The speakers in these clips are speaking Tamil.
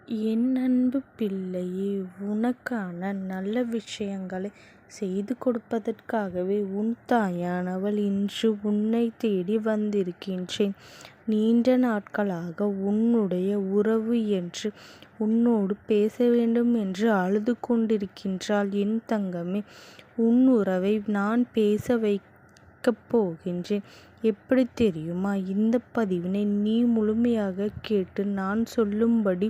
என் அன்பு பிள்ளையே, உனக்கான நல்ல விஷயங்களைச் செய்து கொடுப்பதற்காகவே உன் தாயானவள் இன்று உன்னைத் தேடி வந்திருக்கின்றேன். நீண்ட நாட்களாக உன்னுடைய உறவு என்று உன்னோடு பேச வேண்டும் என்று அழுது கொண்டிருக்கின்றாள் என் தங்கமே. உன் உறவை நான் பேச வைக்கப் போகின்றேன். எப்படி தெரியுமா? இந்த பதிவினை நீ முழுமையாக கேட்டு நான் சொல்லும்படி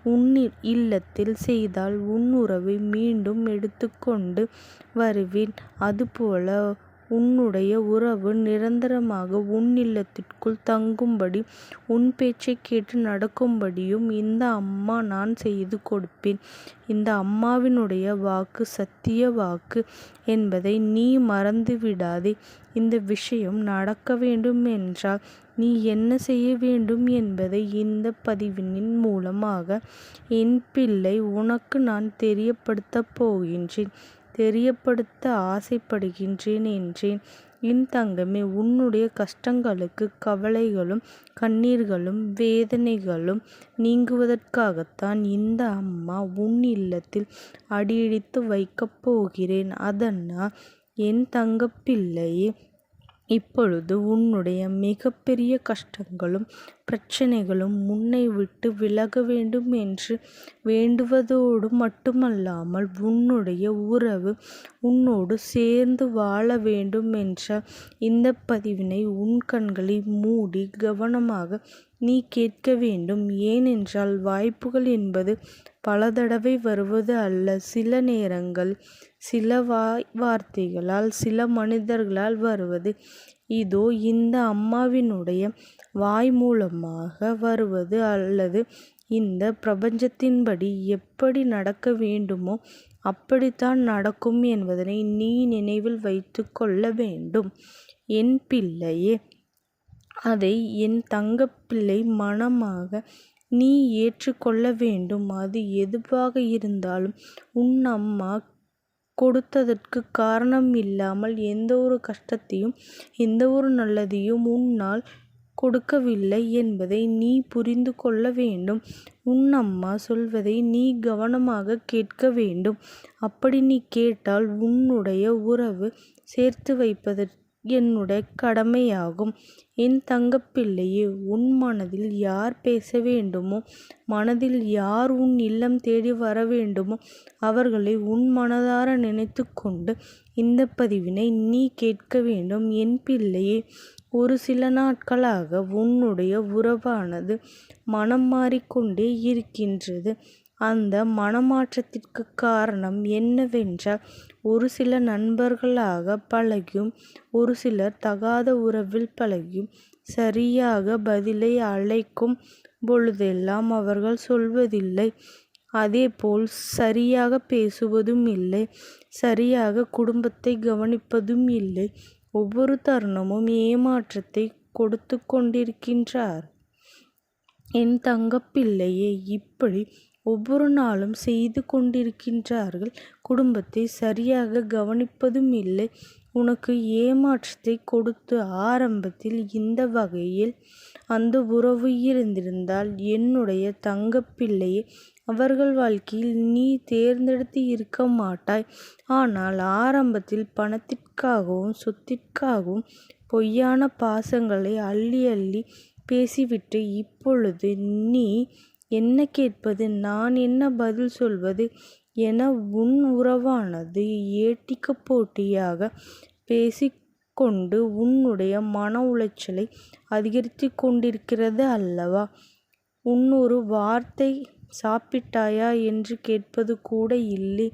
உன் இல்லத்தில் செய்தால் உன் உறவை மீண்டும் எடுத்துக்கொண்டு வருவேன். அதுபோல உன்னுடைய உறவு நிரந்தரமாக உன் இல்லத்திற்குள் தங்கும்படி உன் பேச்சை கேட்டு நடக்கும்படியும் இந்த அம்மா நான் செய்து கொடுப்பேன். இந்த அம்மாவினுடைய வாக்கு சத்திய வாக்கு என்பதை நீ மறந்துவிடாதே. இந்த விஷயம் நடக்க வேண்டும் என்றால் நீ என்ன செய்ய வேண்டும் என்பதை இந்த பதிவினின் மூலமாக என் பிள்ளை உனக்கு நான் தெரியப்படுத்தப் போகின்றேன். தெரியப்படுத்த ஆசைப்படுகின்றேன் என்றேன். என் தங்கமே, உன்னுடைய கஷ்டங்களுக்கு கவலைகளும் கண்ணீர்களும் வேதனைகளும் நீங்குவதற்காகத்தான் இந்த அம்மா உன் இல்லத்தில் அடியெடுத்து வைக்கப் போகிறேன். அதனால் என் தங்கப்பிள்ளையே, இப்பொழுது உன்னுடைய மிகப்பெரிய கஷ்டங்களும் பிரச்சனைகளும் உன்னை விட்டு விலக வேண்டும் என்று வேண்டுவதோடு மட்டுமல்லாமல் உன்னுடைய உறவு உன்னோடு சேர்ந்து வாழ வேண்டும் என்ற இந்த பதிவினை உன் கண்களை மூடி கவனமாக நீ கேட்க வேண்டும். ஏனென்றால் வாய்ப்புகள் என்பது பல தடவை வருவது அல்ல. சில நேரங்கள் சில வார்த்தைகளால் சில மனிதர்களால் வருவது. இதோ இந்த அம்மாவினுடைய வாய் மூலமாக வருவது அல்லது இந்த பிரபஞ்சத்தின்படி எப்படி நடக்க வேண்டுமோ அப்படித்தான் நடக்கும் என்பதனை நீ நினைவில் வைத்து கொள்ள வேண்டும் என் பிள்ளையே. அதை என் தங்கப்பிள்ளை மனமாக நீ ஏற்றுக்கொள்ள வேண்டும். அது எதுவாக இருந்தாலும் உன் அம்மா கொடுத்ததற்கு காரணம் இல்லாமல் எந்த ஒரு கஷ்டத்தையும் எந்த ஒரு நல்லதையும் உன்னால் கொடுக்கவில்லை என்பதை நீ புரிந்து கொள்ள வேண்டும். உன் அம்மா சொல்வதை நீ கவனமாக கேட்க வேண்டும். அப்படி நீ கேட்டால் உன்னுடைய உறவு சேர்த்து வைப்பதற்கு என்னுடைய கடமையாகும். என் தங்கப்பிள்ளையே, உன் மனதில் யார் பேச வேண்டுமோ, மனதில் யார் உன் இல்லம் தேடி வர வேண்டுமோ அவர்களை உன் மனதார நினைத்து கொண்டு இந்த பதிவினை நீ கேட்க வேண்டும் என் பிள்ளையே. ஒரு சில நாட்களாக உன்னுடைய உறவானது மனம் மாறிக்கொண்டே இருக்கின்றது. அந்த மனமாற்றத்திற்கு காரணம் என்னவென்றால் ஒரு சில நண்பர்களாக பழகியும் ஒரு சிலர் தகாத உறவில் பழகியும் சரியாக பதிலை அழைக்கும் பொழுதெல்லாம் அவர்கள் சொல்வதில்லை. அதேபோல் சரியாக பேசுவதும் இல்லை. சரியாக குடும்பத்தை கவனிப்பதும் இல்லை. ஒவ்வொரு தருணமும் ஏமாற்றத்தை கொடுத்து கொண்டிருக்கின்றார் என் தங்கப்பிள்ளையே. இப்படி ஒவ்வொரு நாளும் செய்து கொண்டிருக்கின்றார்கள். குடும்பத்தை சரியாக கவனிப்பதும் இல்லை. உனக்கு ஏமாற்றத்தை கொடுத்து ஆரம்பத்தில் இந்த வகையில் அந்த உறவு இருந்திருந்தால் என்னுடைய தங்கப்பிள்ளையே, அவர்கள் வாழ்க்கையில் நீ தேர்ந்தெடுத்து இருக்க மாட்டாய். ஆனால் ஆரம்பத்தில் பணத்திற்காகவும் சொத்திற்காகவும் பொய்யான பாசங்களை அள்ளி அள்ளி பேசிவிட்டு இப்பொழுது நீ என்ன கேட்பது, நான் என்ன பதில் சொல்வது என உன் உறவானது ஏட்டிக்கு போட்டியாக பேசிக்கொண்டு உன்னுடைய மன உளைச்சலை அதிகரித்து கொண்டிருக்கிறது அல்லவா? ஒரு வார்த்தை சாப்பிட்டாயா என்று கேட்பது கூட இல்லை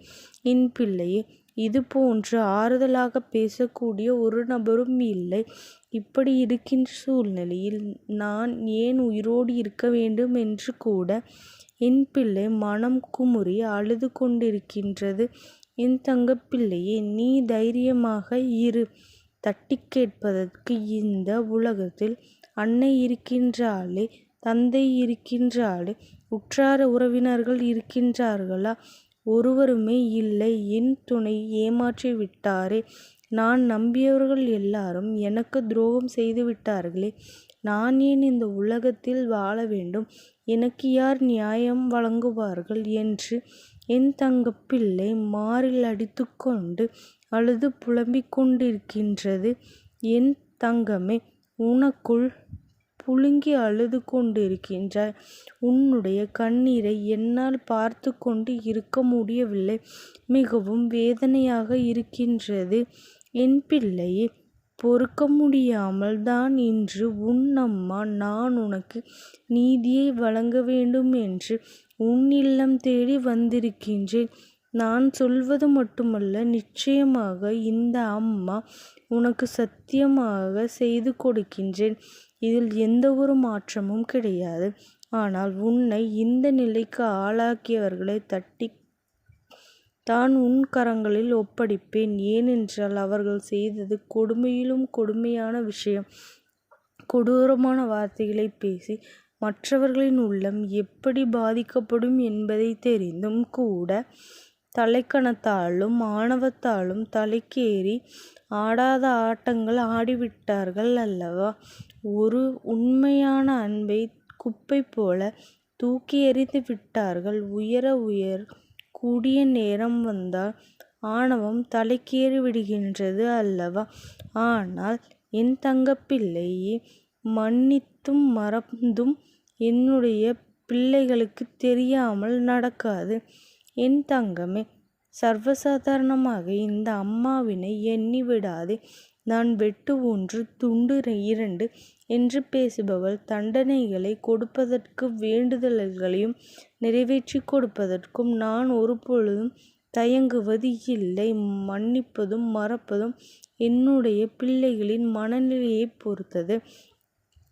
என் பிள்ளையே. இது போன்று ஆறுதலாக பேசக்கூடிய ஒரு நபரும் இல்லை. இப்படி இருக்கின்ற சூழ்நிலையில் நான் ஏன் உயிரோடு இருக்க வேண்டும் என்று கூட என் பிள்ளை மனம் குமுறி அழுது கொண்டிருக்கின்றது. என் தங்கப்பிள்ளையே, நீ தைரியமாக இரு. தட்டி கேட்பதற்கு இந்த உலகத்தில் அன்னை இருக்கின்றாளே, தந்தை இருக்கின்றாளே, உற்றார உறவினர்கள் இருக்கின்றார்களா? ஒருவருமே இல்லை. என் துணை ஏமாற்றி விட்டாரே. நான் நம்பியவர்கள் எல்லாரும் எனக்கு துரோகம் செய்து விட்டார்களே. நான் ஏன் இந்த உலகத்தில் வாழ வேண்டும்? எனக்கு யார் நியாயம் வழங்குவார்கள் என்று என் தங்கப்பிள்ளை மாரில் அடித்துக்கொண்டு அழுது புலம்பிக் கொண்டிருக்கின்றது. என் தங்கமே, உனக்குள் புழுங்கி அழுது கொண்டிருக்கின்றாய். உன்னுடைய கண்ணீரை என்னால் பார்த்து கொண்டு இருக்க முடியவில்லை. மிகவும் வேதனையாக இருக்கின்றது. என் பிள்ளையே, பொறுக்க முடியாமல் தான் இன்று உன் அம்மா நான் உனக்கு நீதியை வழங்க வேண்டும் என்று உன் இல்லம் தேடி வந்திருக்கின்றேன். நான் சொல்வது மட்டுமல்ல, நிச்சயமாக இந்த அம்மா உனக்கு சத்தியமாக செய்து கொடுக்கின்றேன். இதில் எந்த ஒரு மாற்றமும் கிடையாது. ஆனால் உன்னை இந்த நிலைக்கு ஆளாக்கியவர்களை தட்டி தான் உன் கரங்களில் ஒப்படைப்பேன். ஏனென்றால் அவர்கள் செய்தது கொடுமையிலும் கொடுமையான விஷயம். கொடூரமான வார்த்தைகளை பேசி மற்றவர்களின் உள்ளம் எப்படி பாதிக்கப்படும் என்பதை தெரிந்தும் கூட தலைக்கணத்தாலும் ஆணவத்தாலும் தலைக்கேறி ஆடாத ஆட்டங்கள் ஆடிவிட்டார்கள் அல்லவா? ஒரு உண்மையான அன்பை குப்பை போல தூக்கி எறிந்து விட்டார்கள். உயர கூடிய நேரம் வந்தால் ஆணவம் தலைக்கேறி விடுகின்றது அல்லவா? ஆனால் என் தங்கப்பிள்ளையே, மன்னித்தும் மறந்தும் என்னுடைய பிள்ளைகளுக்கு தெரியாமல் நடக்காது. என் தங்கமே, சர்வசாதாரணமாக இந்த அம்மாவினை எண்ணி விடாதே. நான் வெட்டு 1 துண்டு 2 என்று பேசுபவள் தண்டனைகளை கொடுப்பதற்கு வேண்டுதல்களையும் நிறைவேற்றி கொடுப்பதற்கும் நான் ஒருபொழுதும் தயங்குவது இல்லை. மன்னிப்பதும் மறப்பதும் என்னுடைய பிள்ளைகளின் மனநிலையை பொறுத்தது.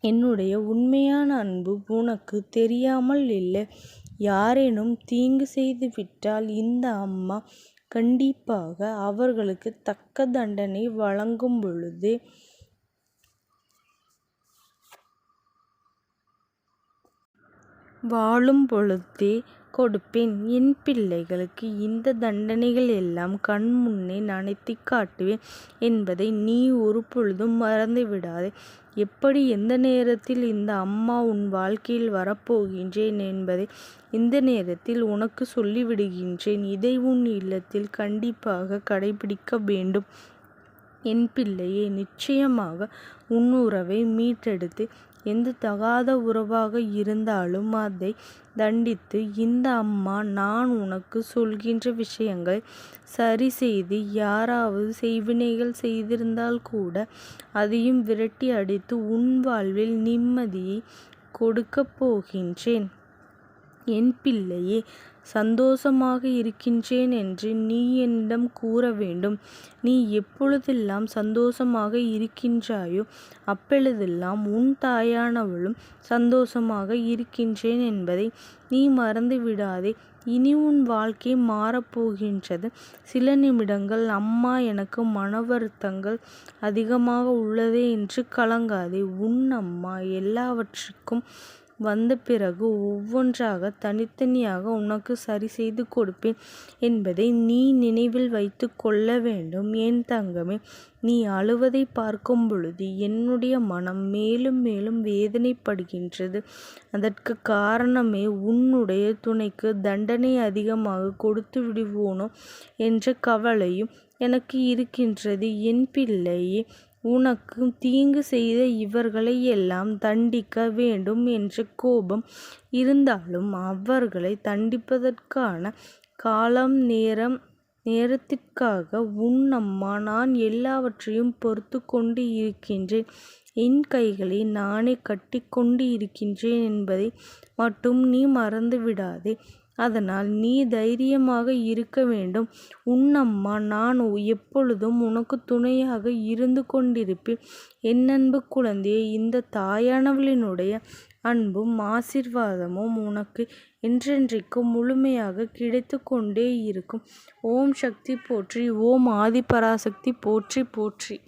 என்னுடைய உண்மையான அன்பு உனக்கு தெரியாமல் இல்லை. யாரேனும் தீங்கு செய்துவிட்டால் இந்த அம்மா கண்டிப்பாக அவர்களுக்கு தக்க தண்டனை வழங்கும் பொழுதே வாழும் பொழுதே கொடுப்பேன். என் பிள்ளைகளுக்கு இந்த தண்டனைகள் எல்லாம் கண் முன்னே நடத்தி காட்டுவேன் என்பதை நீ ஒரு பொழுதும் மறந்து விடாதே. எப்படி எந்த நேரத்தில் இந்த அம்மா உன் வாழ்க்கையில் வரப்போகின்றேன் என்பதை இந்த நேரத்தில் உனக்கு சொல்லிவிடுகின்றேன். இதை உன் இல்லத்தில் கண்டிப்பாக கடைபிடிக்க வேண்டும். என் பிள்ளையே, நிச்சயமாக உன் உறவை மீட்டெடுத்து எந்த தகாத உறவாக இருந்தாலும் அதை தண்டித்து இந்த அம்மா நான் உனக்கு சொல்கின்ற விஷயங்களை சரி செய்து, யாராவது செய்வினைகள் செய்திருந்தால் கூட அதையும் விரட்டி அடித்து உன் வாழ்வில் நிம்மதியை கொடுக்கப் போகின்றேன். என் பிள்ளையே, சந்தோஷமாக இருக்கின்றேன் என்று நீ என்னிடம் கூற வேண்டும். நீ எப்பொழுதெல்லாம் சந்தோஷமாக இருக்கின்றாயோ அப்பொழுதெல்லாம் உன் தாயானவளும் சந்தோஷமாக இருக்கின்றேன் என்பதை நீ மறந்து விடாதே. இனி உன் வாழ்க்கை மாறப்போகின்றது. சில நிமிடங்கள் அம்மா எனக்கு மன வருத்தங்கள் அதிகமாக உள்ளதே என்று கலங்காதே. உன் அம்மா எல்லாவற்றுக்கும் வந்த பிறகு ஒவ்வொன்றாக தனித்தனியாக உனக்கு சரி செய்து கொடுப்பேன் என்பதை நீ நினைவில் வைத்து கொள்ள வேண்டும். என் தங்கமே, நீ அழுவதை பார்க்கும் பொழுது என்னுடைய மனம் மேலும் மேலும் வேதனைப்படுகின்றது. அதற்கு காரணமே உன்னுடைய துணைக்கு தண்டனை அதிகமாக கொடுத்து விடுவோனோ என்ற கவலையும் எனக்கு இருக்கின்றது. என் பிள்ளையே, உனக்கு தீங்கு செய்த இவர்களை எல்லாம் தண்டிக்க வேண்டும் என்ற கோபம் இருந்தாலும் அவர்களை தண்டிப்பதற்கான காலம் நேரத்திற்காக உன் அம்மா நான் எல்லாவற்றையும் பொறுத்து கொண்டு இருக்கின்றேன். என் கைகளை நானே கட்டி கொண்டு இருக்கின்றேன் என்பதை மட்டும் நீ மறந்து விடாதே. அதனால் நீ தைரியமாக இருக்க வேண்டும். உன் அம்மா நான் எப்பொழுதும் உனக்கு துணையாக இருந்து கொண்டிருப்பேன். என் அன்பு குழந்தையே, இந்த தாயானவளினுடைய அன்பும் ஆசீர்வாதமும் உனக்கு என்றென்றைக்கும் முழுமையாக கிடைத்து கொண்டே இருக்கும். ஓம் சக்தி போற்றி. ஓம் ஆதிபராசக்தி போற்றி போற்றி.